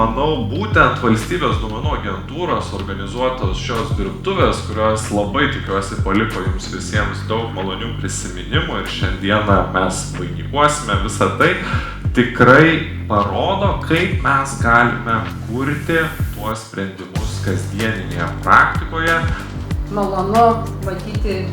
Manau, būtent valstybės duomenų agentūros organizuotos šios dirbtuvės, kurios labai tikiuosi paliko jums visiems daug malonių prisiminimų ir šiandieną mes vainikuosime visą tai, tikrai parodo, kaip mes galime kurti tuos sprendimus kasdieninėje praktikoje. Malonu matyti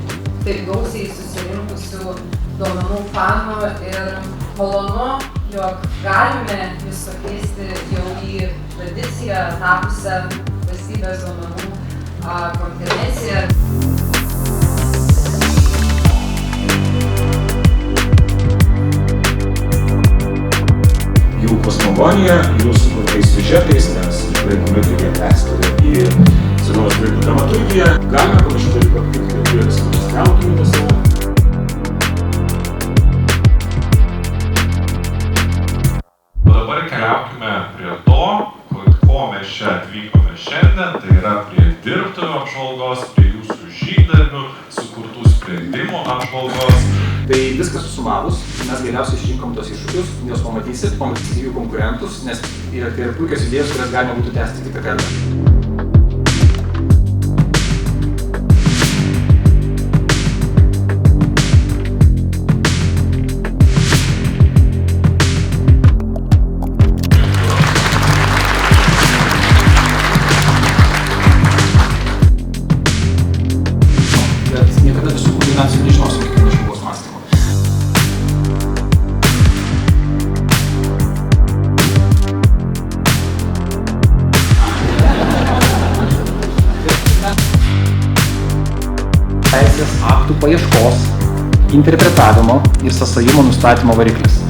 taip gausiai susirinkusių duomenų fanų ir malonu, jog galime vis pakeisti jau į tradiciją tapusią valstybės duomenų konferenciją. Jų kosmogonija, jų sukurtais siužetais, nes laikome tokie perskelę į senovės graikų dramaturgiją. Galime panašių dalykų aptikti ir skambės traukinėse. Dabar keliaukime prie to, ko mes čia atvykome šiandien, tai yra prie dirbtuvių apžvalgos, prie jūsų žygdarbių, sukurtų sprendimų apžvalgos. Tai viską susumavus, mes geriausiai išrinkom tos iššūkius, juos pamatysit jų konkurentus, nes tai yra puikios idėjos, kurias galima būtų tęsti kitą kartą. Niekada visų kombinacijų nežinosim kiekvieno žmogaus mąstymo. Teisės aktų paieškos, interpretavimo ir sąsajumų nustatymo variklis.